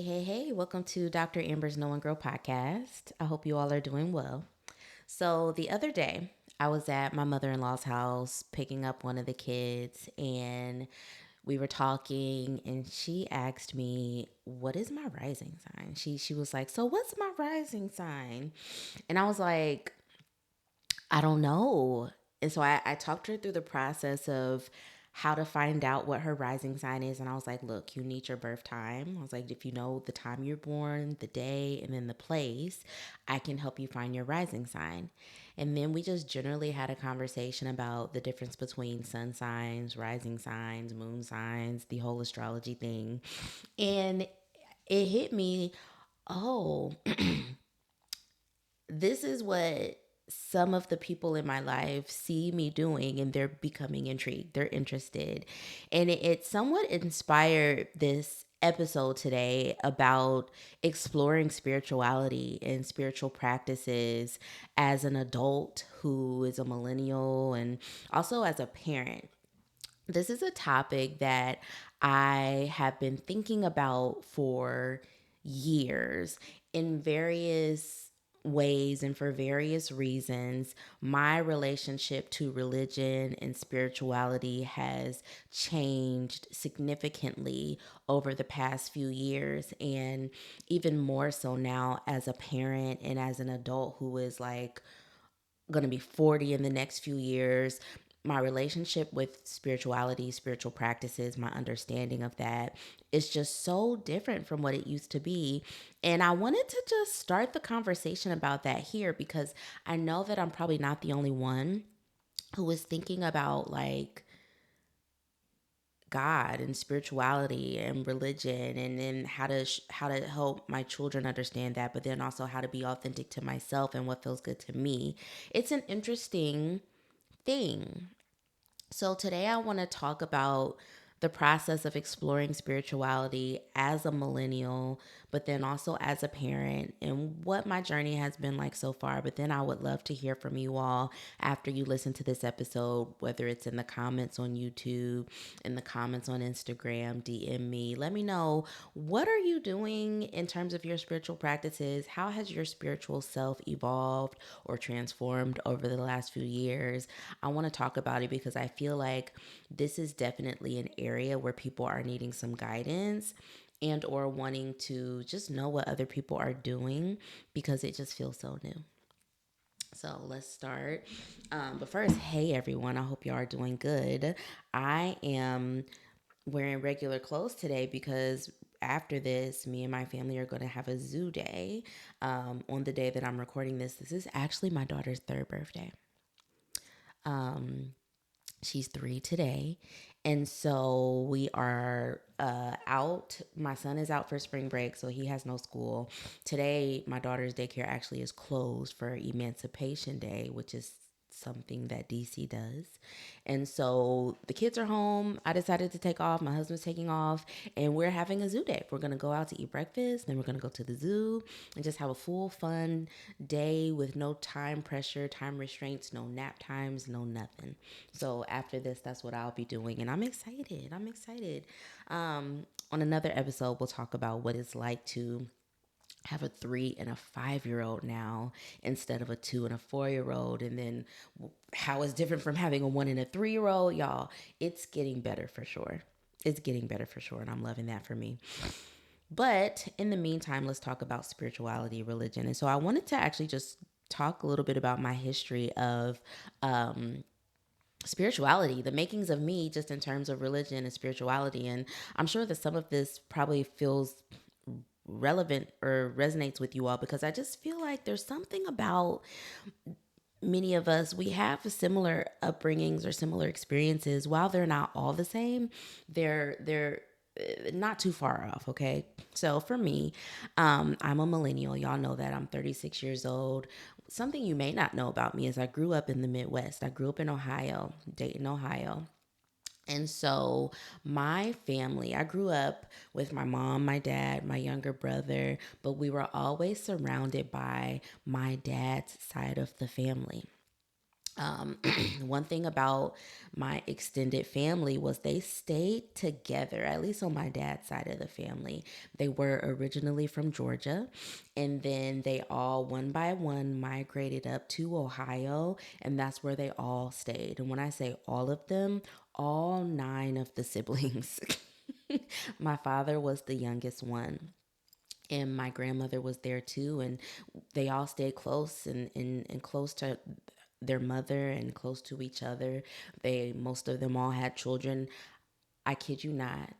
Hey, welcome to Dr. Amber's Know and Grow podcast. I hope you all are doing well. So, the other day, I was at my mother in law's house picking up one of the kids, and we were talking, and she asked me, "What is my rising sign?" She was like, "So, what's my rising sign?" And I was like, I don't know. And so I talked her through the process of how to find out what her rising sign is. And I was like, look, you need your birth time. I was like, if you know the time you're born, the day, and then the place, I can help you find your rising sign. And then we just generally had a conversation about the difference between sun signs, rising signs, moon signs, the whole astrology thing. And it hit me, oh, this is what some of the people in my life see me doing, and they're becoming intrigued, they're interested. And it somewhat inspired this episode today about exploring spirituality and spiritual practices as an adult who is a millennial, and also as a parent. This is a topic that I have been thinking about for years in various ways and for various reasons. My relationship to religion and spirituality has changed significantly over the past few years, and even more so now as a parent and as an adult who is like going to be 40 in the next few years. My relationship with spirituality, spiritual practices, my understanding of that is just so different from what it used to be. And I wanted to just start the conversation about that here because I know that I'm probably not the only one who is thinking about like God and spirituality and religion, and then how to help my children understand that, but then also how to be authentic to myself and what feels good to me. It's an interesting thing. So, today I want to talk about the process of exploring spirituality as a millennial, but then also as a parent, and what my journey has been like so far. But then I would love to hear from you all after you listen to this episode, whether it's in the comments on YouTube, in the comments on Instagram, DM me. Let me know, what are you doing in terms of your spiritual practices? How has your spiritual self evolved or transformed over the last few years? I want to talk about it because I feel like this is definitely an area where people are needing some guidance and or wanting to just know what other people are doing because it just feels so new. So let's start. But first, hey everyone, I hope you are doing good. I am wearing regular clothes today because after this, me and my family are going to have a zoo day on the day that I'm recording this. This is actually my daughter's third birthday. Um, She's 3 today. And so we are out. My son is out for spring break, so he has no school. Today, my daughter's daycare actually is closed for Emancipation Day, which is something that DC does. And so the kids are home. I decided to take off. My husband's taking off, and we're having a zoo day. We're going to go out to eat breakfast, then we're going to go to the zoo and just have a full, fun day with no time pressure, time restraints, no nap times, no nothing. So after this, that's what I'll be doing. And I'm excited. I'm excited. On another episode, we'll talk about what it's like to have a 3 and a 5 year old now instead of a 2 and a 4 year old, and then how it's different from having a 1 and a 3 year old. Y'all, it's getting better for sure. It's getting better for sure, and I'm loving that for me. But in the meantime, let's talk about spirituality, religion. And so I wanted to actually just talk a little bit about my history of spirituality, the makings of me, just in terms of religion and spirituality. And I'm sure that some of this probably feels relevant or resonates with you all because I just feel like there's something about many of us, we have similar upbringings or similar experiences. While they're not all the same, they're not too far off. Okay, so for me, I'm a millennial. Y'all know that I'm 36 years old. Something you may not know about me is I grew up in the Midwest. I grew up in Ohio, Dayton, Ohio. And so, my family, I grew up with my mom, my dad, my younger brother, but we were always surrounded by my dad's side of the family. Um, one thing about my extended family was they stayed together, at least on my dad's side of the family. They were originally from Georgia, and then they all, one by one, migrated up to Ohio, and that's where they all stayed. And when I say all of them, all nine of the siblings. My father was the youngest one, and my grandmother was there too, and they all stayed close and close to their mother and close to each other. They, most of them all had children. I kid you not,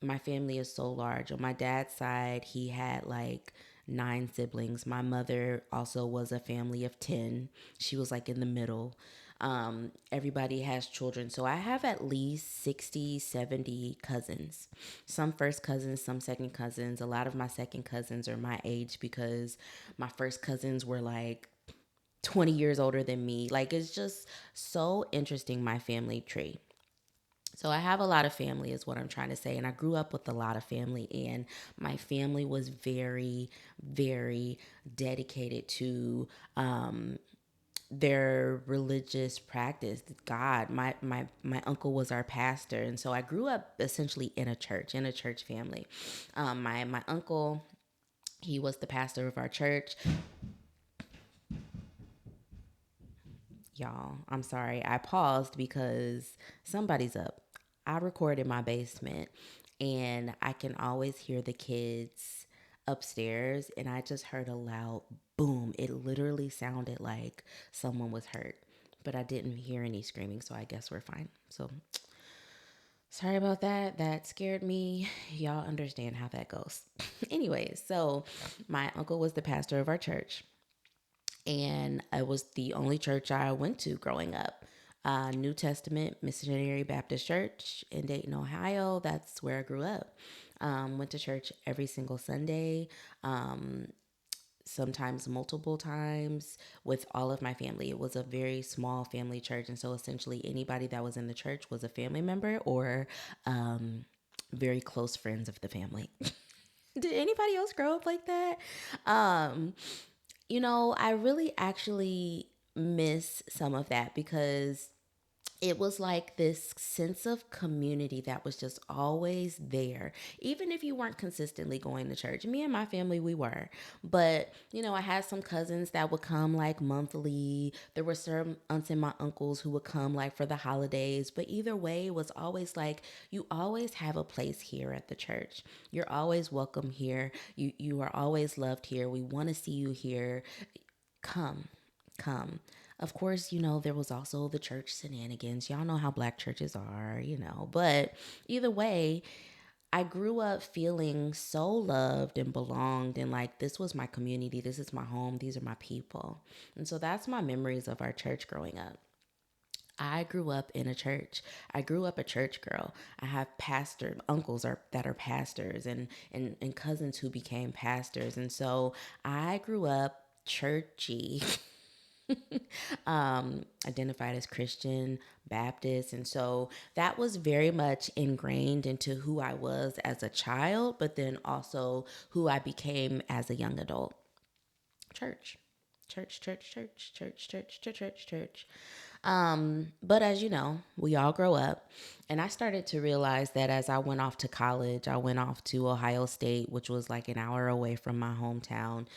my family is so large. On my dad's side, he had like nine siblings. My mother also was a family of 10. She was like in the middle. Everybody has children. So I have at least 60, 70 cousins. Some first cousins, some second cousins. A lot of my second cousins are my age because my first cousins were like 20 years older than me. Like, it's just so interesting, my family tree. So I have a lot of family is what I'm trying to say, and I grew up with a lot of family, and my family was very, very dedicated to their religious practice, God. My uncle was our pastor, and so I grew up essentially in a church family. My uncle, he was the pastor of our church. Y'all, I'm sorry. I paused because somebody's up. I record in my basement, and I can always hear the kids upstairs, and I just heard a loud boom. It literally sounded like someone was hurt, but I didn't hear any screaming, so I guess we're fine. So sorry about that. That scared me. Y'all understand how that goes. Anyways, so my uncle was the pastor of our church, and it was the only church I went to growing up. New Testament Missionary Baptist Church in Dayton, Ohio. That's where I grew up. Went to church every single Sunday, sometimes multiple times with all of my family. It was a very small family church, and so essentially anybody that was in the church was a family member or very close friends of the family. Did anybody else grow up like that? Um, I really actually miss some of that because it was like this sense of community that was just always there, even if you weren't consistently going to church. Me and my family, we were, but I had some cousins that would come like monthly. There were some aunts and my uncles who would come like for the holidays, but either way, it was always like you always have a place here at the church. You're always welcome here. You are always loved here. We want to see you here. Come, come. Of course, there was also the church shenanigans. Y'all know how black churches are. But either way, I grew up feeling so loved and belonged, and like this was my community, this is my home, these are my people. And so that's my memories of our church growing up. I grew up in a church. I grew up a church girl. I have pastor uncles that are pastors, and cousins who became pastors. And so I grew up churchy. Identified as Christian, Baptist. And so that was very much ingrained into who I was as a child, but then also who I became as a young adult. Church. Church, church, church, church, church, church, church, church. But as you know, we all grow up. And I started to realize that as I went off to college, I went off to Ohio State, which was like an hour away from my hometown.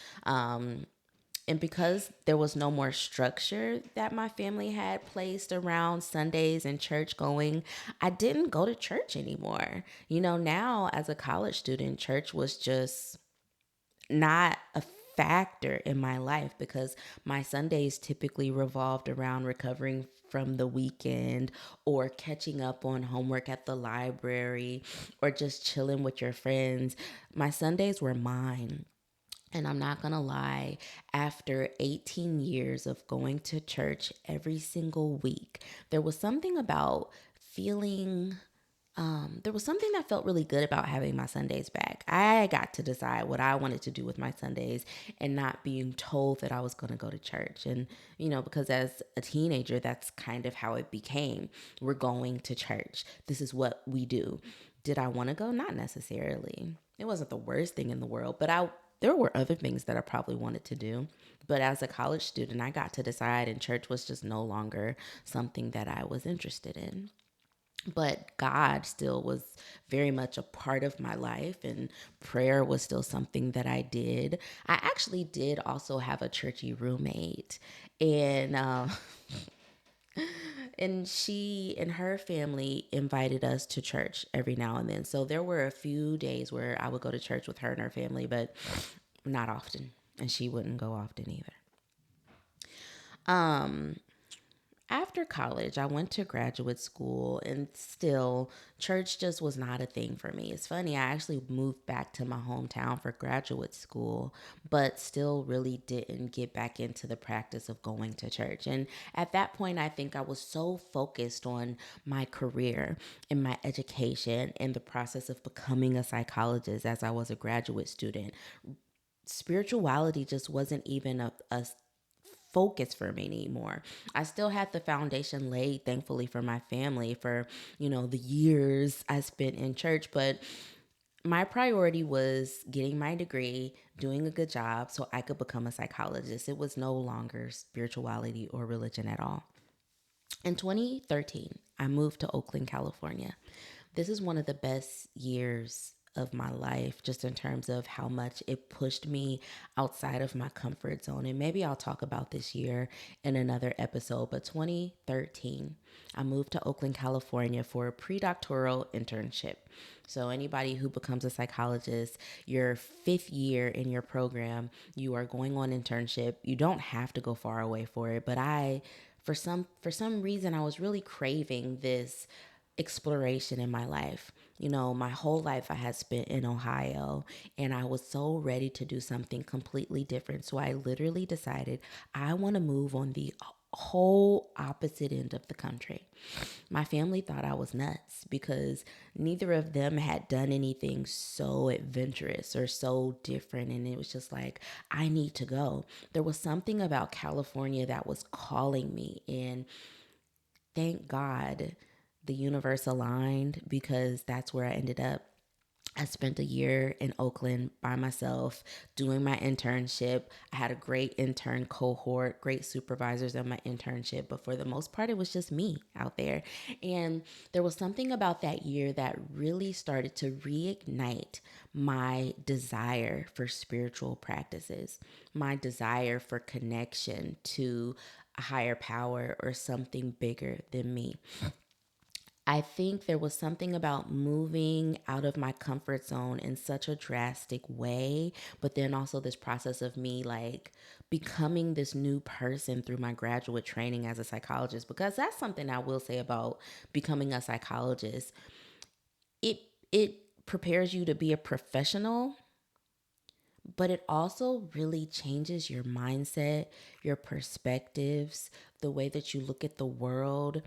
And because there was no more structure that my family had placed around Sundays and church going, I didn't go to church anymore. Now as a college student, church was just not a factor in my life because my Sundays typically revolved around recovering from the weekend or catching up on homework at the library or just chilling with your friends. My Sundays were mine. And I'm not going to lie, after 18 years of going to church every single week, there was something about feeling, there was something that felt really good about having my Sundays back. I got to decide what I wanted to do with my Sundays and not being told that I was going to go to church. And, because as a teenager, that's kind of how it became. We're going to church. This is what we do. Did I want to go? Not necessarily. It wasn't the worst thing in the world, but There were other things that I probably wanted to do. But as a college student, I got to decide, and church was just no longer something that I was interested in. But God still was very much a part of my life, and prayer was still something that I did. I actually did also have a churchy roommate, and and she and her family invited us to church every now and then. So there were a few days where I would go to church with her and her family, but not often, and she wouldn't go often either. Um, After college, I went to graduate school, and still, church just was not a thing for me. It's funny, I actually moved back to my hometown for graduate school, but still really didn't get back into the practice of going to church. And at that point, I think I was so focused on my career and my education and the process of becoming a psychologist as I was a graduate student. Spirituality just wasn't even a focus for me anymore. I still had the foundation laid, thankfully, for my family for, the years I spent in church, but my priority was getting my degree, doing a good job so I could become a psychologist. It was no longer spirituality or religion at all. In 2013, I moved to Oakland, California. This is one of the best years of my life, just in terms of how much it pushed me outside of my comfort zone. And maybe I'll talk about this year in another episode. But 2013, I moved to Oakland, California for a pre-doctoral internship. So anybody who becomes a psychologist, your fifth year in your program, you are going on internship. You don't have to go far away for it, but for some reason I was really craving this exploration in my life. My whole life I had spent in Ohio, and I was so ready to do something completely different. So I literally decided I want to move on the whole opposite end of the country. My family thought I was nuts because neither of them had done anything so adventurous or so different. And it was just like, I need to go. There was something about California that was calling me. And thank God the universe aligned, because that's where I ended up. I spent a year in Oakland by myself doing my internship. I had a great intern cohort, great supervisors in my internship, but for the most part, it was just me out there. And there was something about that year that really started to reignite my desire for spiritual practices, my desire for connection to a higher power or something bigger than me. I think there was something about moving out of my comfort zone in such a drastic way, but then also this process of me like becoming this new person through my graduate training as a psychologist, because that's something I will say about becoming a psychologist. It it prepares you to be a professional, but it also really changes your mindset, your perspectives, the way that you look at the world.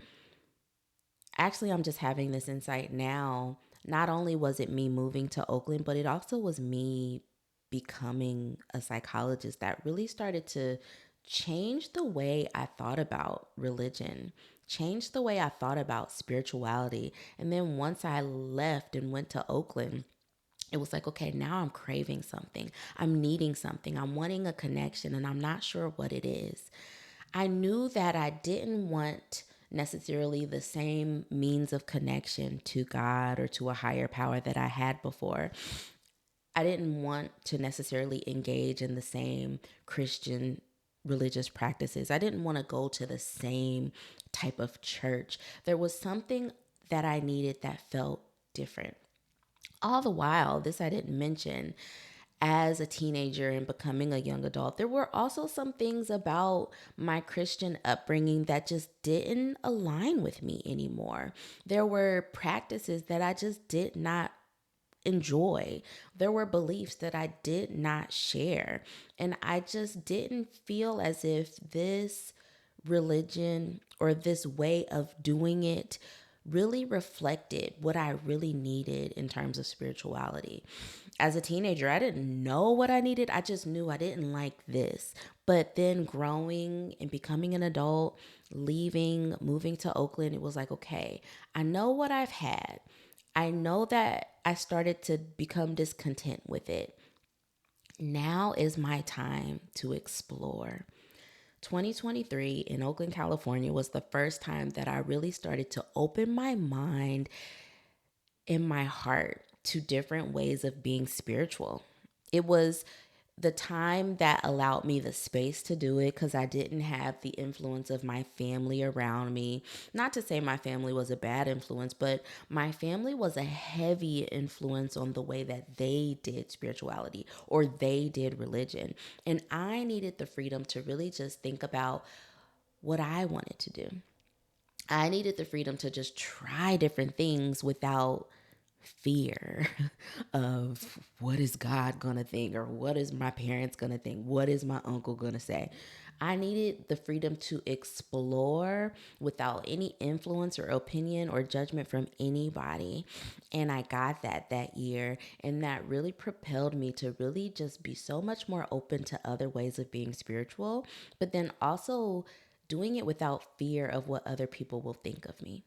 Actually, I'm just having this insight now. Not only was it me moving to Oakland, but it also was me becoming a psychologist that really started to change the way I thought about religion, change the way I thought about spirituality. And then once I left and went to Oakland, it was like, okay, now I'm craving something. I'm needing something. I'm wanting a connection, and I'm not sure what it is. I knew that I didn't want necessarily the same means of connection to God or to a higher power that I had before. I didn't want to necessarily engage in the same Christian religious practices. I didn't want to go to the same type of church. There was something that I needed that felt different. All the while, this I didn't mention, as a teenager and becoming a young adult, there were also some things about my Christian upbringing that just didn't align with me anymore. There were practices that I just did not enjoy. There were beliefs that I did not share. And I just didn't feel as if this religion or this way of doing it really reflected what I really needed in terms of spirituality. As a teenager, I didn't know what I needed. I just knew I didn't like this. But then growing and becoming an adult, leaving, moving to Oakland, it was like, okay, I know what I've had. I know that I started to become discontent with it. Now is my time to explore. 2023 in Oakland, California was the first time that I really started to open my mind and my heart to different ways of being spiritual. It was the time that allowed me the space to do it because I didn't have the influence of my family around me. Not to say my family was a bad influence, but my family was a heavy influence on the way that they did spirituality or they did religion. And I needed the freedom to really just think about what I wanted to do. I needed the freedom to just try different things without fear of what is God gonna think or what is my parents gonna think, what is my uncle gonna say. I needed the freedom to explore without any influence or opinion or judgment from anybody. And I got that year. And that really propelled me to really just be so much more open to other ways of being spiritual, but then also doing it without fear of what other people will think of me.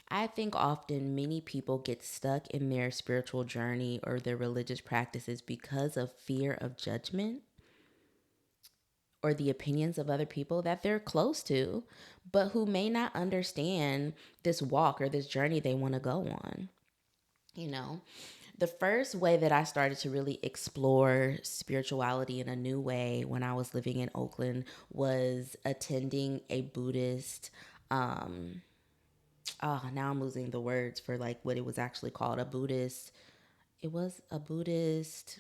I think often many people get stuck in their spiritual journey or their religious practices because of fear of judgment or the opinions of other people that they're close to, but who may not understand this walk or this journey they want to go on. You know, the first way that I started to really explore spirituality in a new way when I was living in Oakland was attending a Buddhist now I'm losing the words for like what it was actually called. It was a Buddhist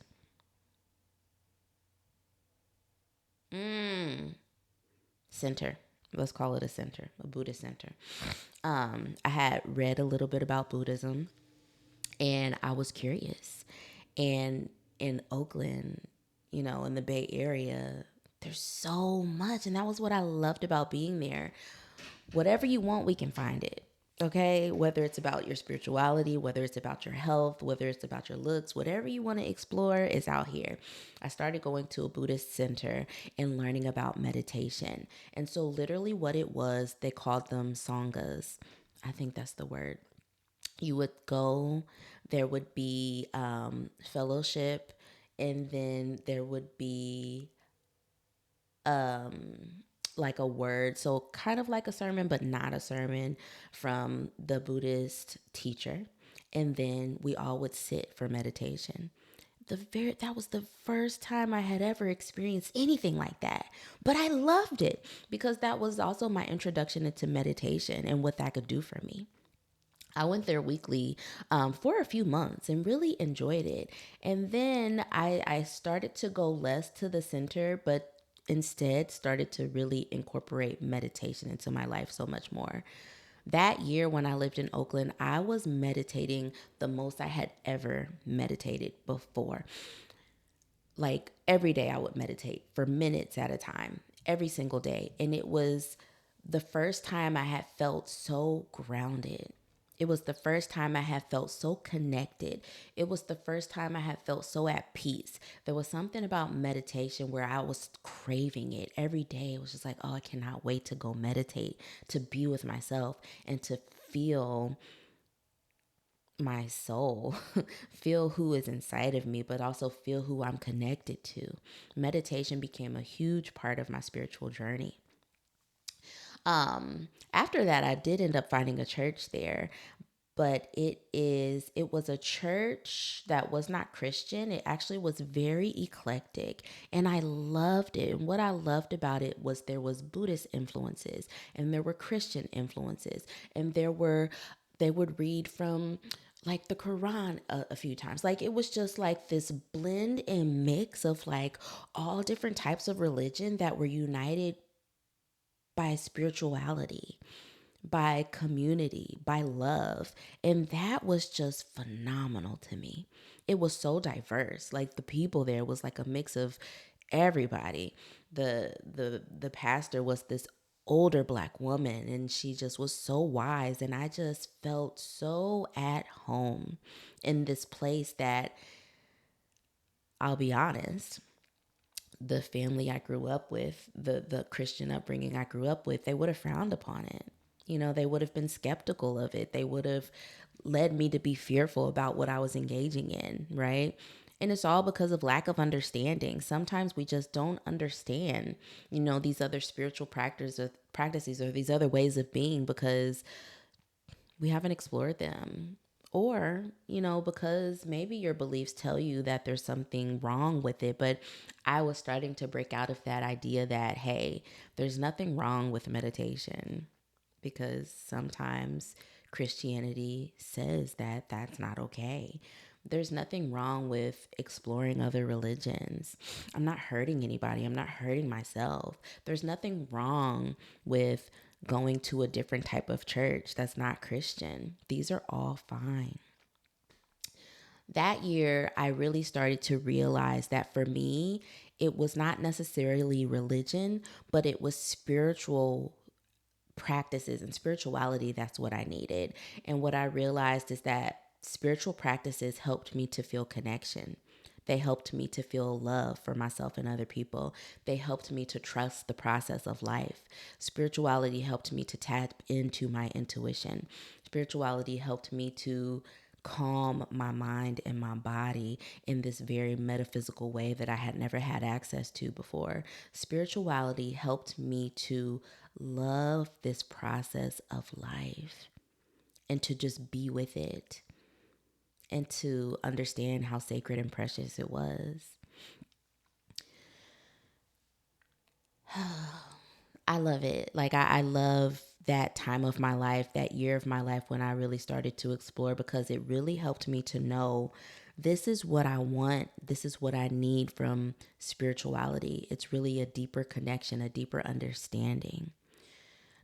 center. Let's call it a center, a Buddhist center. I had read a little bit about Buddhism and I was curious. And in Oakland, in the Bay Area, there's so much. And that was what I loved about being there. Whatever you want, we can find it. Okay, whether it's about your spirituality, whether it's about your health, whether it's about your looks, whatever you want to explore is out here. I started going to a Buddhist center and learning about meditation. And so, literally, what it was, they called them sanghas. I think that's the word. You would go, there would be fellowship, and then there would be like a word. So kind of like a sermon, but not a sermon from the Buddhist teacher. And then we all would sit for meditation. That was the first time I had ever experienced anything like that. But I loved it because that was also my introduction into meditation and what that could do for me. I went there weekly for a few months and really enjoyed it. And then I started to go less to the center, but instead started to really incorporate meditation into my life so much more. That year when I lived in Oakland, I was meditating the most I had ever meditated before. Like every day I would meditate for minutes at a time, every single day. And it was the first time I had felt so grounded. It was the first time I had felt so connected. It was the first time I had felt so at peace. There was something about meditation where I was craving it every day. It was just like, oh, I cannot wait to go meditate, to be with myself, and to feel my soul, feel who is inside of me, but also feel who I'm connected to. Meditation became a huge part of my spiritual journey. After that, I did end up finding a church there, but it was a church that was not Christian. It actually was very eclectic, and I loved it. And what I loved about it was there was Buddhist influences, and there were Christian influences, and they would read from like the Quran a few times. Like it was just like this blend and mix of like all different types of religion that were united by spirituality, by community, by love. And that was just phenomenal to me. It was so diverse. Like the people there was like a mix of everybody. The pastor was this older black woman and she just was so wise, and I just felt so at home in this place that, I'll be honest, the family I grew up with, the Christian upbringing I grew up with, they would have frowned upon it. They would have been skeptical of it. They would have led me to be fearful about what I was engaging in, right? And it's all because of lack of understanding. Sometimes we just don't understand, these other spiritual practices or these other ways of being because we haven't explored them. Or, because maybe your beliefs tell you that there's something wrong with it. But I was starting to break out of that idea that, hey, there's nothing wrong with meditation because sometimes Christianity says that that's not okay. There's nothing wrong with exploring other religions. I'm not hurting anybody. I'm not hurting myself. There's nothing wrong with going to a different type of church that's not Christian. These are all fine. That year, I really started to realize that for me, it was not necessarily religion, but it was spiritual practices and spirituality. That's what I needed. And what I realized is that spiritual practices helped me to feel connection. They helped me to feel love for myself and other people. They helped me to trust the process of life. Spirituality helped me to tap into my intuition. Spirituality helped me to calm my mind and my body in this very metaphysical way that I had never had access to before. Spirituality helped me to love this process of life and to just be with it and to understand how sacred and precious it was. I love it. Like, I love that time of my life, that year of my life when I really started to explore because it really helped me to know this is what I want. This is what I need from spirituality. It's really a deeper connection, a deeper understanding.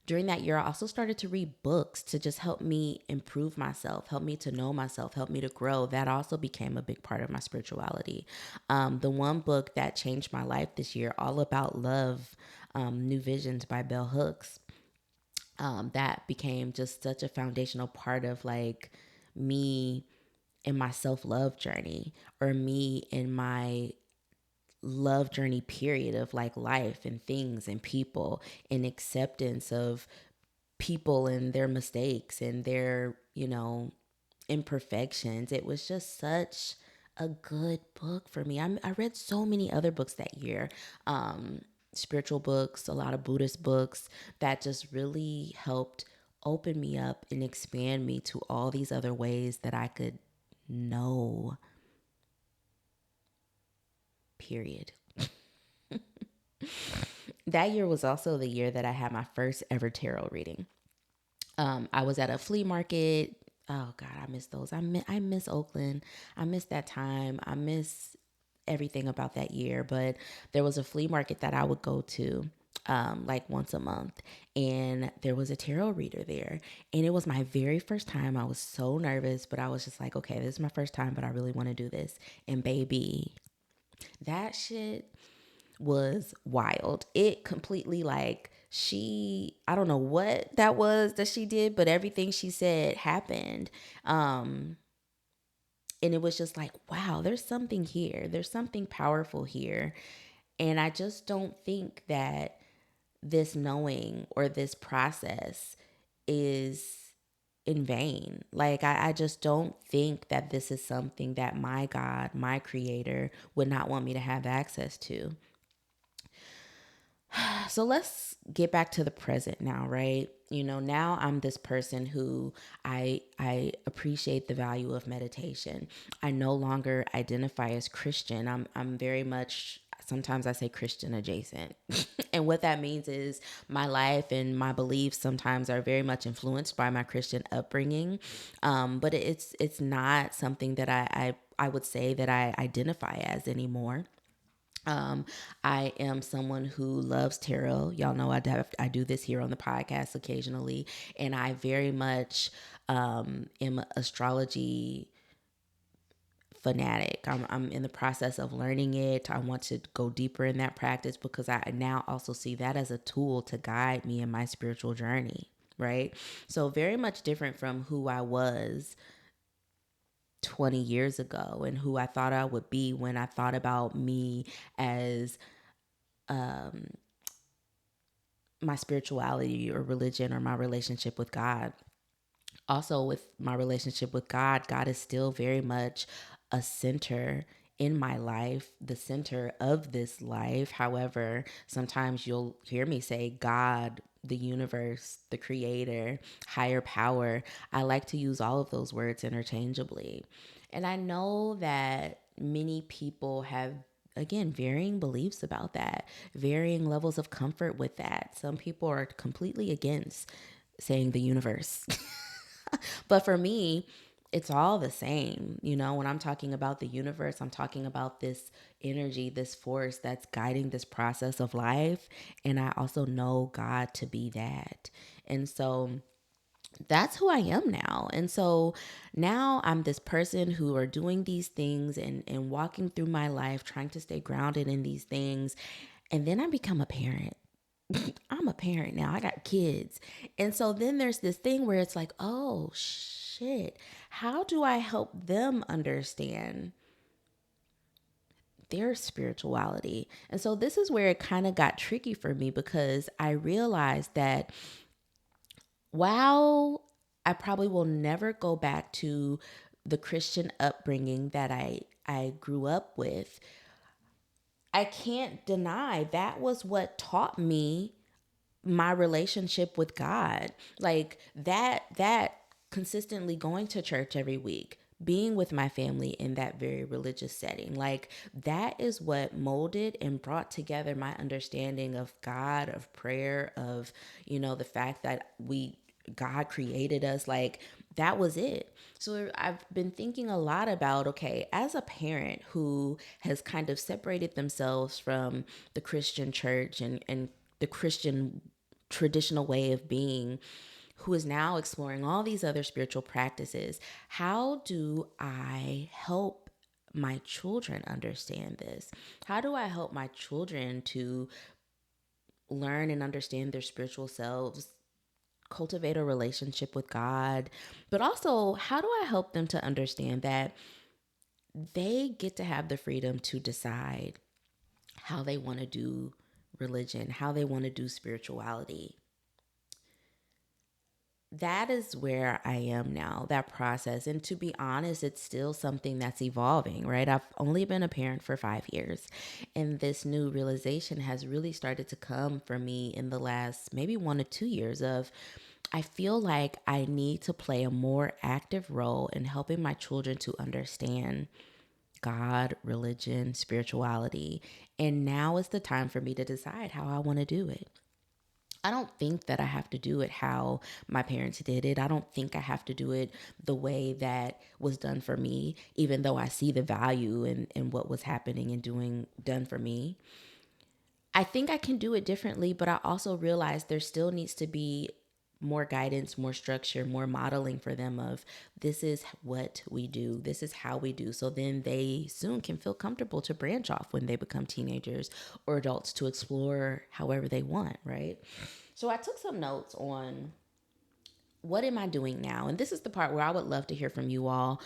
During that year, I also started to read books to just help me improve myself, help me to know myself, help me to grow. That also became a big part of my spirituality. The one book that changed my life this year, All About Love, New Visions by Bell Hooks, that became just such a foundational part of like me in my self-love journey or me in my love journey period of like life and things and people and acceptance of people and their mistakes and their, imperfections. It was just such a good book for me. I read so many other books that year, spiritual books, a lot of Buddhist books that just really helped open me up and expand me to all these other ways that I could know, period. That year was also the year that I had my first ever tarot reading. I was at a flea market. Oh God, I miss those. I miss Oakland. I miss that time. I miss everything about that year. But there was a flea market that I would go to like once a month, and there was a tarot reader there, and it was my very first time. I was so nervous, but I was just like, okay, this is my first time, but I really want to do this. And baby, that shit was wild. It completely like I don't know what that was that she did, but everything she said happened. And it was just like, wow, there's something here. There's something powerful here. And I just don't think that this knowing or this process is in vain. Like, I just don't think that this is something that my God, my creator, would not want me to have access to. So let's get back to the present now, right? Now I'm this person who I appreciate the value of meditation. I no longer identify as Christian. I'm very much, sometimes I say Christian adjacent. And what that means is my life and my beliefs sometimes are very much influenced by my Christian upbringing. But it's not something that I would say that I identify as anymore. Um, I am someone who loves tarot. Y'all know I do this here on the podcast occasionally, and I very much am an astrology fanatic. I'm in the process of learning it. I want to go deeper in that practice because I now also see that as a tool to guide me in my spiritual journey, right? So very much different from who I was 20 years ago and who I thought I would be when I thought about me as my spirituality or religion or my relationship with God. Also, with my relationship with God, God is still very much a center in my life, the center of this life. However, sometimes you'll hear me say God, the universe, the creator, higher power. I like to use all of those words interchangeably. And I know that many people have, again, varying beliefs about that, varying levels of comfort with that. Some people are completely against saying the universe. But for me, it's all the same. You know, when I'm talking about the universe, I'm talking about this energy, this force that's guiding this process of life. And I also know God to be that. And so that's who I am now. And so now I'm this person who are doing these things and walking through my life, trying to stay grounded in these things. And then I become a parent. I'm a parent now. I got kids. And so then there's this thing where it's like, oh shit, how do I help them understand their spirituality? And so this is where it kind of got tricky for me, because I realized that while I probably will never go back to the Christian upbringing that I grew up with, I can't deny that was what taught me my relationship with God. Like that consistently going to church every week, being with my family in that very religious setting. Like that is what molded and brought together my understanding of God, of prayer, of, the fact that God created us. Like that was it. So I've been thinking a lot about, okay, as a parent who has kind of separated themselves from the Christian church and the Christian traditional way of being, who is now exploring all these other spiritual practices, how do I help my children understand this? How do I help my children to learn and understand their spiritual selves, cultivate a relationship with God? But also, how do I help them to understand that they get to have the freedom to decide how they want to do religion, how they want to do spirituality? That is where I am now, that process. And to be honest, it's still something that's evolving, right? I've only been a parent for 5 years, and this new realization has really started to come for me in the last maybe 1 to 2 years of, I feel like I need to play a more active role in helping my children to understand God, religion, spirituality. And now is the time for me to decide how I want to do it. I don't think that I have to do it how my parents did it. I don't think I have to do it the way that was done for me, even though I see the value in what was happening and done for me. I think I can do it differently, but I also realize there still needs to be more guidance, more structure, more modeling for them of, this is what we do, this is how we do. So then they soon can feel comfortable to branch off when they become teenagers or adults to explore however they want, right? So I took some notes on what am I doing now? And this is the part where I would love to hear from you all.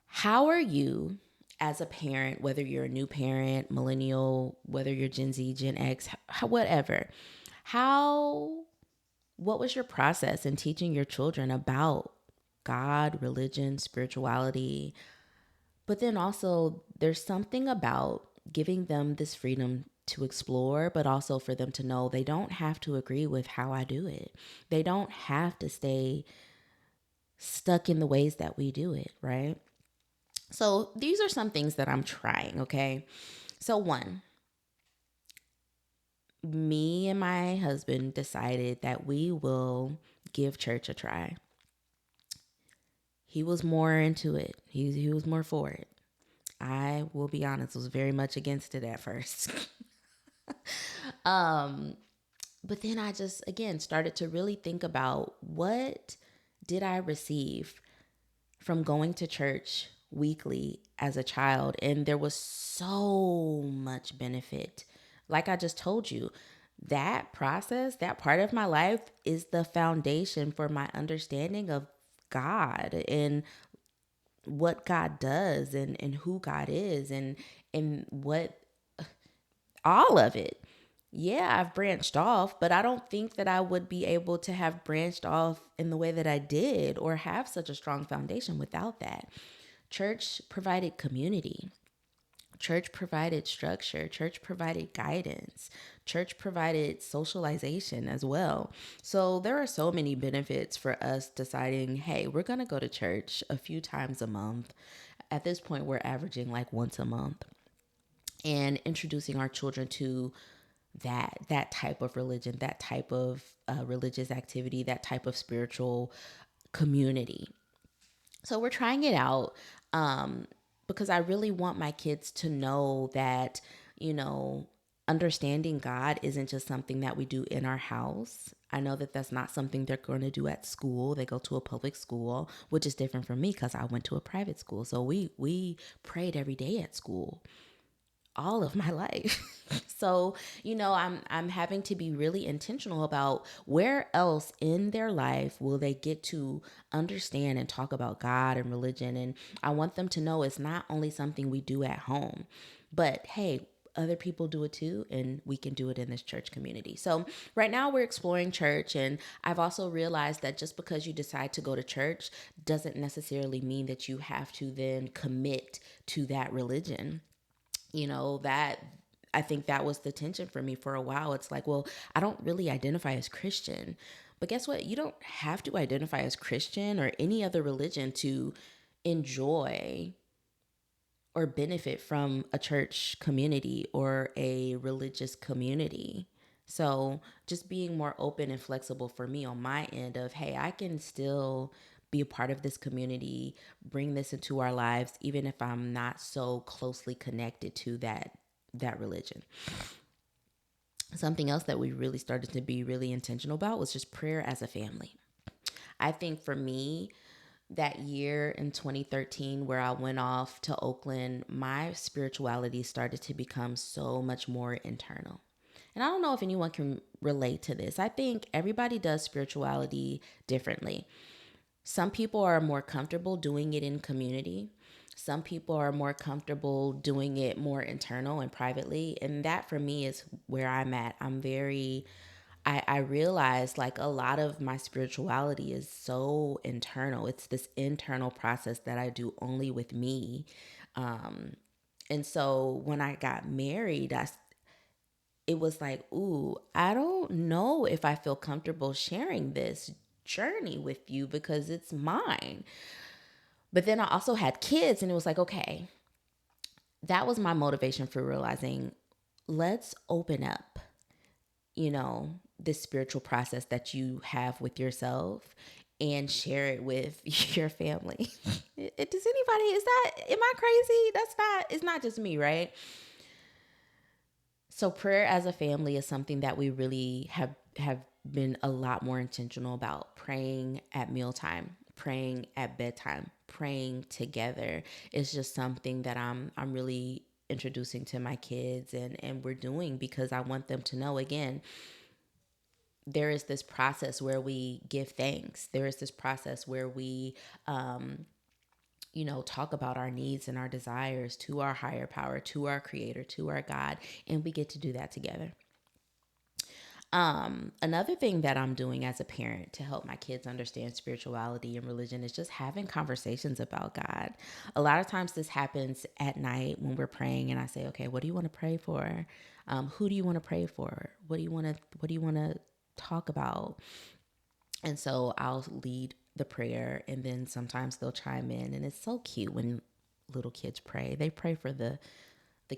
How are you as a parent, whether you're a new parent, millennial, whether you're Gen Z, Gen X, whatever, how, what was your process in teaching your children about God, religion, spirituality? But then also, there's something about giving them this freedom to explore, but also for them to know they don't have to agree with how I do it. They don't have to stay stuck in the ways that we do it, right? So these are some things that I'm trying, okay? So, one, me and my husband decided that we will give church a try. He was more into it, he was more for it. I will be honest, was very much against it at first. But then I just, again, started to really think about, what did I receive from going to church weekly as a child? And there was so much benefit. Like I just told you, that process, that part of my life is the foundation for my understanding of God and what God does and who God is and what all of it. Yeah, I've branched off, but I don't think that I would be able to have branched off in the way that I did or have such a strong foundation without that. Church provided community. Church provided structure, church provided guidance, church provided socialization as well. So there are so many benefits for us deciding, hey, we're going to go to church a few times a month. At this point, we're averaging like once a month, and introducing our children to that type of religion, that type of religious activity, that type of spiritual community. So we're trying it out, because I really want my kids to know that, you know, understanding God isn't just something that we do in our house. I know that that's not something they're going to do at school. They go to a public school, which is different from me because I went to a private school. So we prayed every day at school all of my life. So, I'm having to be really intentional about where else in their life will they get to understand and talk about God and religion. And I want them to know it's not only something we do at home, but hey, other people do it too, and we can do it in this church community. So right now we're exploring church, and I've also realized that just because you decide to go to church doesn't necessarily mean that you have to then commit to that religion. That I think that was the tension for me for a while. It's like, well, I don't really identify as Christian. But guess what? You don't have to identify as Christian or any other religion to enjoy or benefit from a church community or a religious community. So just being more open and flexible for me on my end of, hey, I can still be a part of this community, bring this into our lives, even if I'm not so closely connected to that religion. Something else that we really started to be really intentional about was just prayer as a family. I think for me, that year in 2013 where I went off to Oakland, my spirituality started to become so much more internal. And I don't know if anyone can relate to this. I think everybody does spirituality differently. Some people are more comfortable doing it in community. Some people are more comfortable doing it more internal and privately. And that for me is where I'm at. I realize like a lot of my spirituality is so internal. It's this internal process that I do only with me. And so when I got married, it was like, ooh, I don't know if I feel comfortable sharing this journey with you because it's mine. But then I also had kids, and it was like, okay, that was my motivation for realizing, let's open up, this spiritual process that you have with yourself and share it with your family. Does anybody, am I crazy? It's not just me, right? So prayer as a family is something that we really have been a lot more intentional about. Praying at mealtime, praying at bedtime, praying together is just something that I'm really introducing to my kids, and we're doing because I want them to know, again, there is this process where we give thanks. There is this process where we talk about our needs and our desires to our higher power, to our creator, to our God, and we get to do that together. Another thing that I'm doing as a parent to help my kids understand spirituality and religion is just having conversations about God. A lot of times this happens at night when we're praying, and I say, okay, what do you want to pray for? Who do you want to pray for? What do you want to talk about? And so I'll lead the prayer, and then sometimes they'll chime in, and it's so cute when little kids pray. They pray for the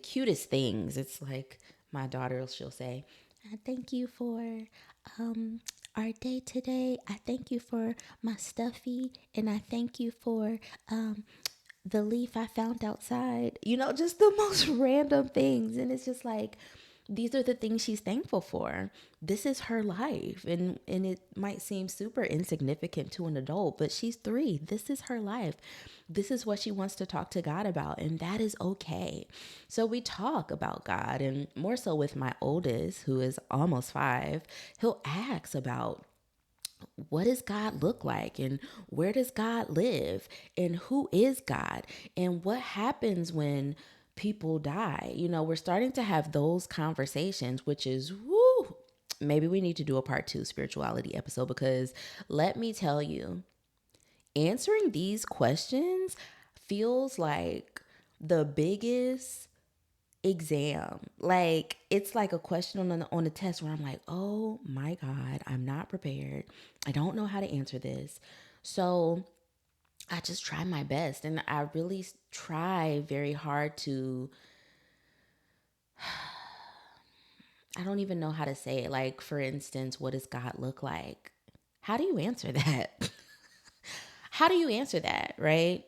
cutest things. It's like my daughter, she'll say, I thank you for our day today. I thank you for my stuffy, and I thank you for the leaf I found outside. Just the most random things. And it's just like, these are the things she's thankful for. This is her life. And it might seem super insignificant to an adult, but she's 3. This is her life. This is what she wants to talk to God about, and that is okay. So we talk about God, and more so with my oldest, who is almost 5, he'll ask about, what does God look like, and where does God live, and who is God, and what happens when people die. We're starting to have those conversations, which is woo. Maybe we need to do a part 2 spirituality episode, because let me tell you, answering these questions feels like the biggest exam. Like it's like a question on the test where I'm like, "Oh my god, I'm not prepared. I don't know how to answer this." So, I just try my best, and I really try very hard to, I don't even know how to say it. Like, for instance, what does God look like? How do you answer that? How do you answer that, right?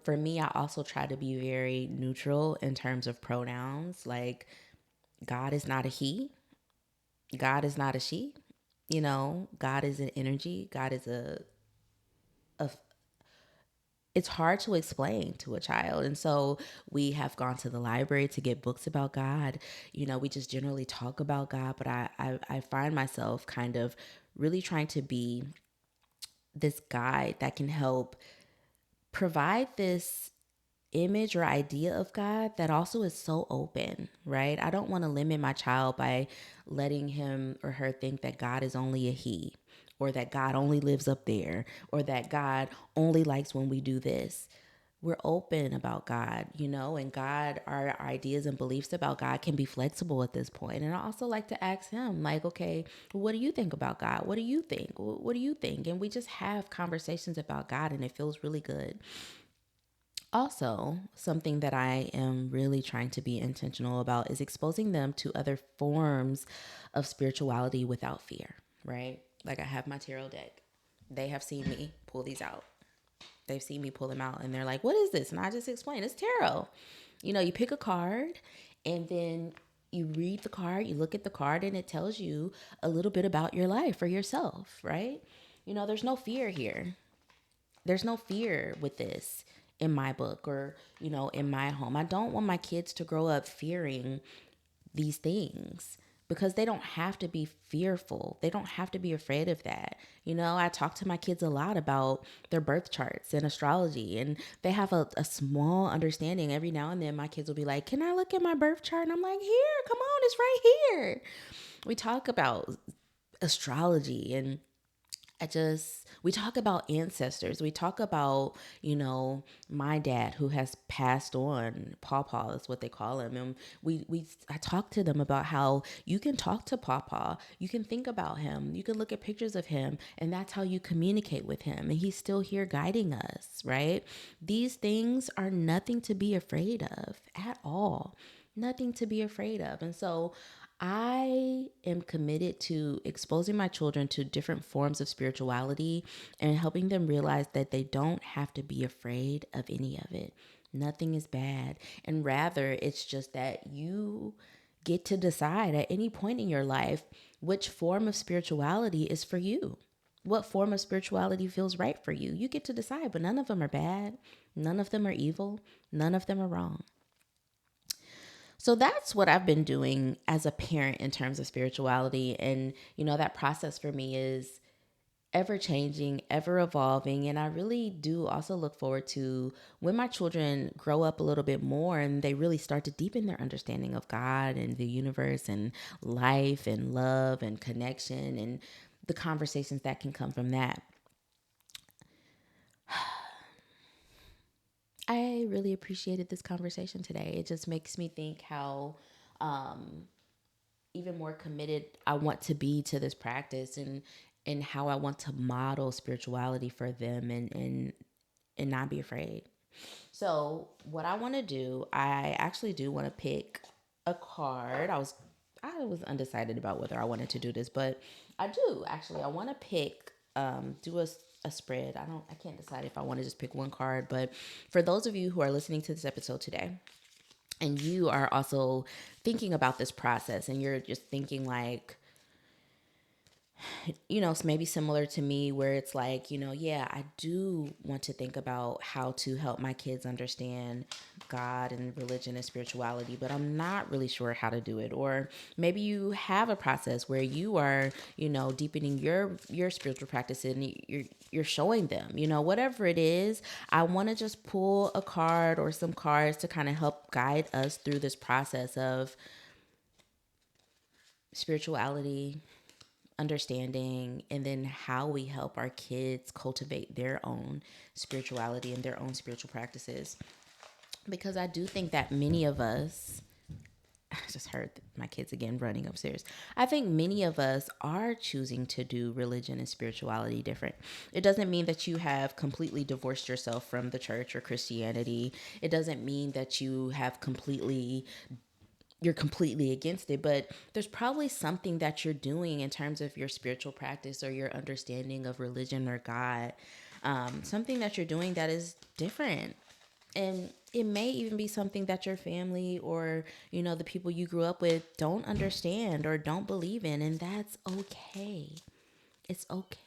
For me, I also try to be very neutral in terms of pronouns. Like, God is not a he, God is not a she. God is an energy. God is a it's hard to explain to a child. And so we have gone to the library to get books about God. We just generally talk about God, but I find myself kind of really trying to be this guide that can help provide this image or idea of God that also is so open, right? I don't want to limit my child by letting him or her think that God is only a he, or that God only lives up there, or that God only likes when we do this. We're open about God, and God, our ideas and beliefs about God can be flexible at this point. And I also like to ask him, like, okay, what do you think about God? What do you think? What do you think? And we just have conversations about God, and it feels really good. Also, something that I am really trying to be intentional about is exposing them to other forms of spirituality without fear, right? Like I have my tarot deck. They have seen me pull these out. They've seen me pull them out and they're like, "What is this?" And I just explain, "It's tarot." You pick a card and then you read the card, you look at the card, and it tells you a little bit about your life or yourself, right? There's no fear here. There's no fear with this in my book or, in my home. I don't want my kids to grow up fearing these things because they don't have to be fearful. They don't have to be afraid of that. I talk to my kids a lot about their birth charts and astrology, and they have a small understanding. Every now and then, my kids will be like, "Can I look at my birth chart?" And I'm like, "Here, come on, it's right here." We talk about astrology, and we talk about ancestors. We talk about, my dad who has passed on, Pawpaw is what they call him. And I talk to them about how you can talk to Pawpaw. You can think about him. You can look at pictures of him, and that's how you communicate with him. And he's still here guiding us, right? These things are nothing to be afraid of at all. Nothing to be afraid of. And so I am committed to exposing my children to different forms of spirituality and helping them realize that they don't have to be afraid of any of it. Nothing is bad. And rather, it's just that you get to decide at any point in your life which form of spirituality is for you. What form of spirituality feels right for you. You get to decide, but none of them are bad. None of them are evil. None of them are wrong. So that's what I've been doing as a parent in terms of spirituality. And, that process for me is ever changing, ever evolving. And I really do also look forward to when my children grow up a little bit more and they really start to deepen their understanding of God and the universe and life and love and connection and the conversations that can come from that. I really appreciated this conversation today. It just makes me think how even more committed I want to be to this practice, and how I want to model spirituality for them, and not be afraid. So what I want to do, I actually do want to pick a card. I was undecided about whether I wanted to do this, but I do actually. I want to pick do a spread. I can't decide if I want to just pick one card, but for those of you who are listening to this episode today, and you are also thinking about this process and you're just thinking like, it's maybe similar to me where it's like, yeah, I do want to think about how to help my kids understand God and religion and spirituality, but I'm not really sure how to do it. Or maybe you have a process where you are, deepening your spiritual practice and you're showing them, whatever it is. I want to just pull a card or some cards to kind of help guide us through this process of spirituality, understanding, and then how we help our kids cultivate their own spirituality and their own spiritual practices. Because I do think that many of us just heard my kids again running upstairs. I think many of us are choosing to do religion and spirituality different. It doesn't mean that you have completely divorced yourself from the church or Christianity. It doesn't mean that you're completely against it, but there's probably something that you're doing in terms of your spiritual practice or your understanding of religion or God, something that you're doing that is different. And it may even be something that your family or, the people you grew up with don't understand or don't believe in. And that's okay. It's okay.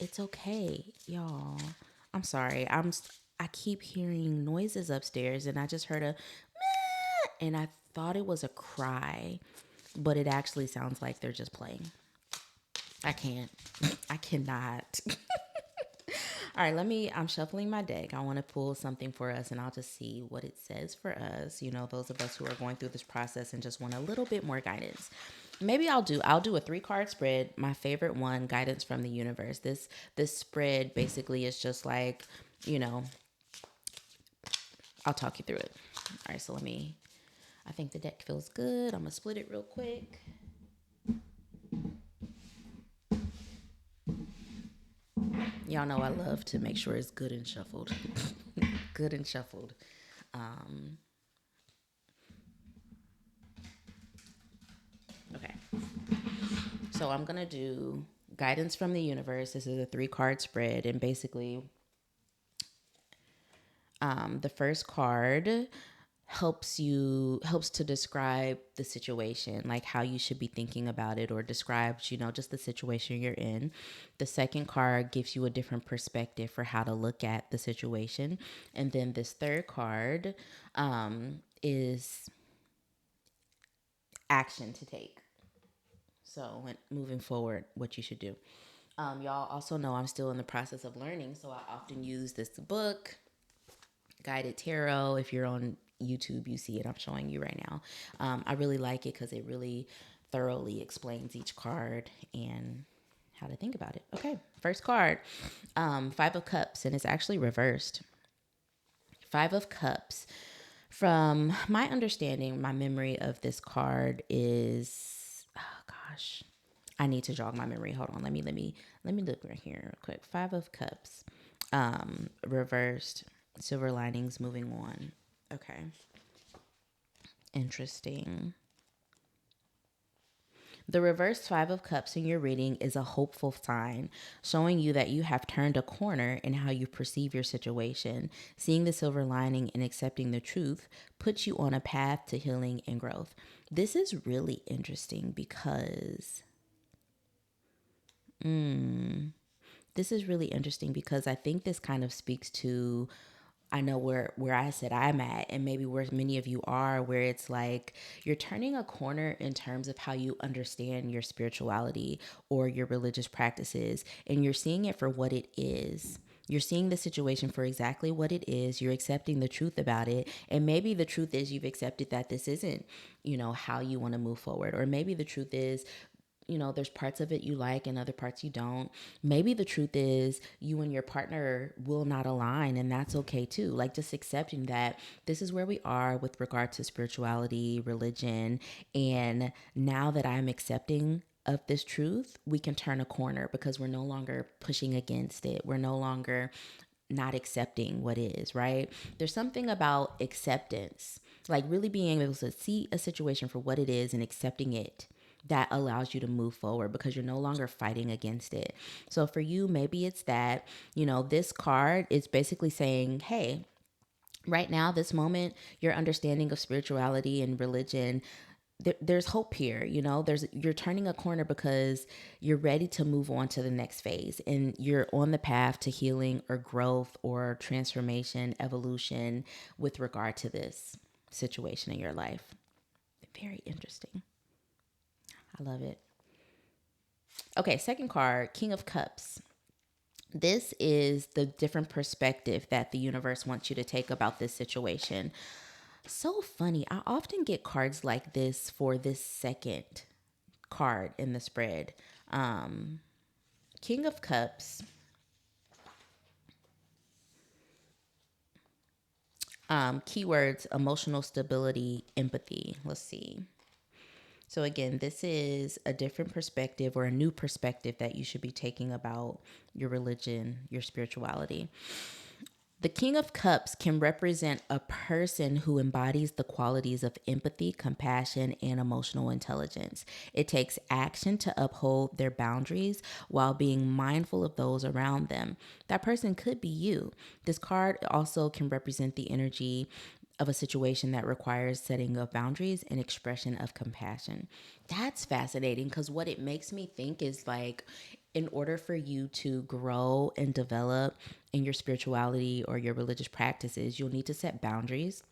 It's okay, y'all. I'm sorry. I keep hearing noises upstairs and I just heard a and I thought it was a cry, but it actually sounds like they're just playing. I can't. I cannot. All right, I'm shuffling my deck. I want to pull something for us and I'll just see what it says for us. Those of us who are going through this process and just want a little bit more guidance. Maybe I'll do a 3-card spread. My favorite one, guidance from the universe. This spread basically is just like, you know, I'll talk you through it. All right, so I think the deck feels good. I'm going to split it real quick. Y'all know I love to make sure it's good and shuffled. Good and shuffled. Okay. So I'm going to do guidance from the universe. This is a 3-card spread. And basically, the first card helps to describe the situation, like how you should be thinking about it, or describes, just the situation you're in. The second card gives you a different perspective for how to look at the situation. And then this third card is action to take. So when moving forward, what you should do. Y'all also know I'm still in the process of learning, so I often use this book, Guided Tarot. If you're on YouTube, you see it. I'm showing you right now. I really like it because it really thoroughly explains each card and how to think about it. Okay, first card, 5 of Cups, and it's actually reversed. 5 of Cups. From my understanding, my memory of this card is, oh gosh, I need to jog my memory. Hold on, let me look right here real quick. 5 of Cups, reversed. Silver linings, moving on. Okay, interesting. The reversed 5 of Cups in your reading is a hopeful sign, showing you that you have turned a corner in how you perceive your situation. Seeing the silver lining and accepting the truth puts you on a path to healing and growth. This is really interesting because I think this kind of speaks to, I know where I said I'm at, and maybe where many of you are, where it's like you're turning a corner in terms of how you understand your spirituality or your religious practices, and you're seeing it for what it is. You're seeing the situation for exactly what it is. You're accepting the truth about it. And maybe the truth is you've accepted that this isn't, how you want to move forward. Or maybe the truth is, there's parts of it you like and other parts you don't. Maybe the truth is you and your partner will not align, and that's okay too. Like, just accepting that this is where we are with regard to spirituality, religion. And now that I'm accepting of this truth, we can turn a corner because we're no longer pushing against it. We're no longer not accepting what is, right? There's something about acceptance, like really being able to see a situation for what it is and accepting it, that allows you to move forward because you're no longer fighting against it. So for you, maybe it's that, this card is basically saying, hey, right now, this moment, your understanding of spirituality and religion, there's hope here. You're turning a corner because you're ready to move on to the next phase, and you're on the path to healing or growth or transformation, evolution with regard to this situation in your life. Very interesting. I love it. Okay, second card, King of Cups. This is the different perspective that the universe wants you to take about this situation. So funny. I often get cards like this for this second card in the spread. King of Cups. Keywords: emotional stability, empathy. Let's see. So, again, this is a different perspective or a new perspective that you should be taking about your religion, your spirituality. The King of Cups can represent a person who embodies the qualities of empathy, compassion, and emotional intelligence. It takes action to uphold their boundaries while being mindful of those around them. That person could be you. This card also can represent the energy of a situation that requires setting of boundaries and expression of compassion. That's fascinating because what it makes me think is like, in order for you to grow and develop in your spirituality or your religious practices, you'll need to set boundaries,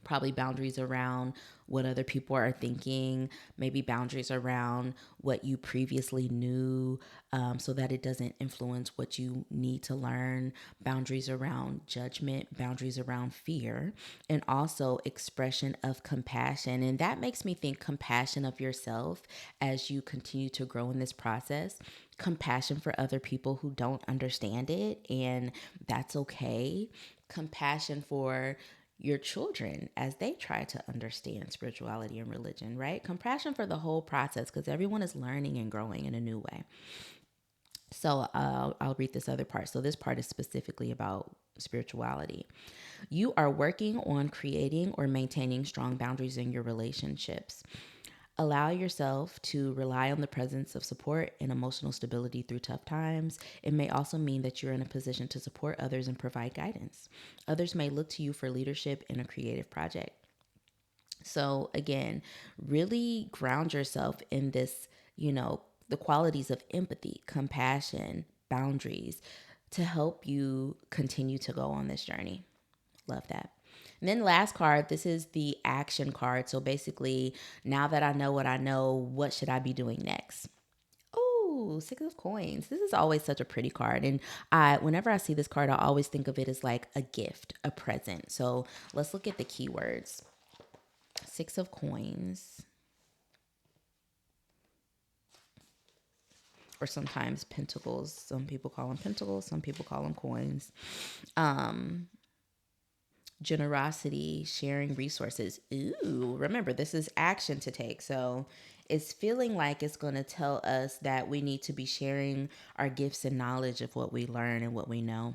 probably boundaries around what other people are thinking, maybe boundaries around what you previously knew, so that it doesn't influence what you need to learn, boundaries around judgment, boundaries around fear, and also expression of compassion. And that makes me think compassion of yourself as you continue to grow in this process, compassion for other people who don't understand it, and that's okay, compassion for your children as they try to understand spirituality and religion, right? Compassion for the whole process because everyone is learning and growing in a new way. So I'll read this other part. So this part is specifically about spirituality. You are working on creating or maintaining strong boundaries in your relationships. Allow yourself to rely on the presence of support and emotional stability through tough times. It may also mean that you're in a position to support others and provide guidance. Others may look to you for leadership in a creative project. So, again, really ground yourself in this, the qualities of empathy, compassion, boundaries to help you continue to go on this journey. Love that. And then last card, this is the action card. So basically, now that I know what I know, what should I be doing next? Oh, Six of Coins. This is always such a pretty card. And whenever I see this card, I always think of it as like a gift, a present. So let's look at the keywords. Six of Coins, or sometimes pentacles. Some people call them pentacles, some people call them coins. Generosity, sharing resources. Ooh, remember, this is action to take. So it's feeling like it's going to tell us that we need to be sharing our gifts and knowledge of what we learn and what we know.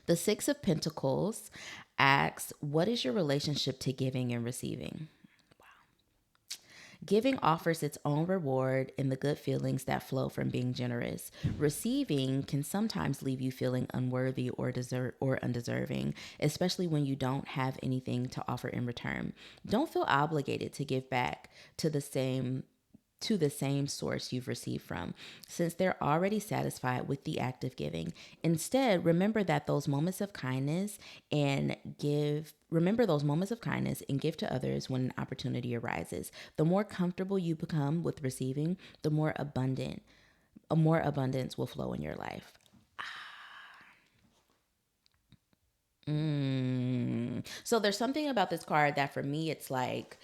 The Six of Pentacles asks, what is your relationship to giving and receiving? Giving offers its own reward in the good feelings that flow from being generous. Receiving can sometimes leave you feeling unworthy or undeserving, especially when you don't have anything to offer in return. Don't feel obligated to give back to the same source you've received from, since they're already satisfied with the act of giving. Instead, remember those moments of kindness and give to others when an opportunity arises. The more comfortable you become with receiving, the more abundance will flow in your life. So there's something about this card that for me, it's like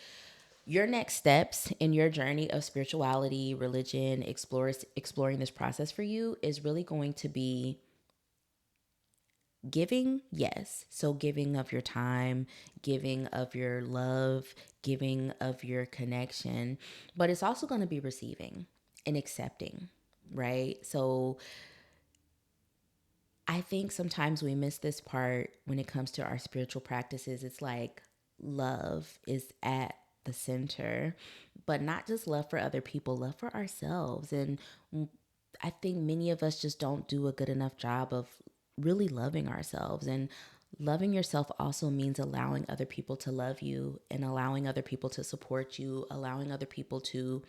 your next steps in your journey of spirituality, religion, exploring this process for you is really going to be giving, yes. So giving of your time, giving of your love, giving of your connection, but it's also going to be receiving and accepting, right? So I think sometimes we miss this part when it comes to our spiritual practices. It's like love is at the center, but not just love for other people, love for ourselves. And I think many of us just don't do a good enough job of really loving ourselves. And loving yourself also means allowing other people to love you and allowing other people to support you, allowing other people to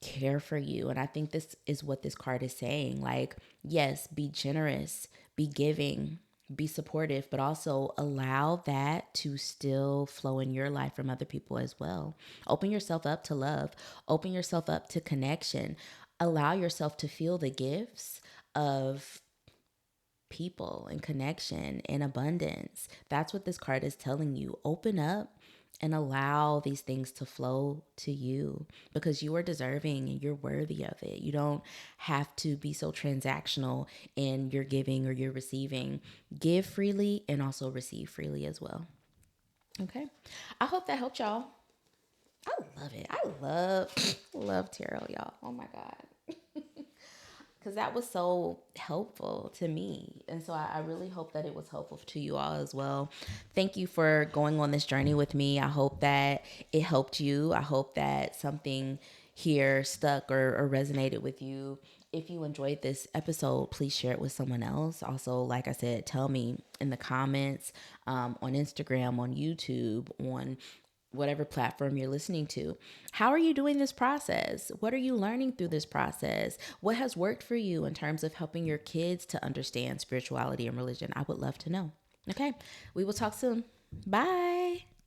care for you. And I think this is what this card is saying. Like, yes, be generous, be giving, be supportive, but also allow that to still flow in your life from other people as well. Open yourself up to love, open yourself up to connection, allow yourself to feel the gifts of people and connection and abundance. That's what this card is telling you. Open up and allow these things to flow to you, because you are deserving and you're worthy of it. You don't have to be so transactional in your giving or your receiving. Give freely and also receive freely as well. Okay. I hope that helped y'all. I love it. I love tarot, y'all. Oh my God. Because that was so helpful to me. And so I really hope that it was helpful to you all as well. Thank you for going on this journey with me. I hope that it helped you. I hope that something here stuck or resonated with you. If you enjoyed this episode, please share it with someone else. Also, like I said, tell me in the comments, on Instagram, on YouTube, on whatever platform you're listening to. How are you doing this process? What are you learning through this process? What has worked for you in terms of helping your kids to understand spirituality and religion? I would love to know. Okay, we will talk soon. Bye.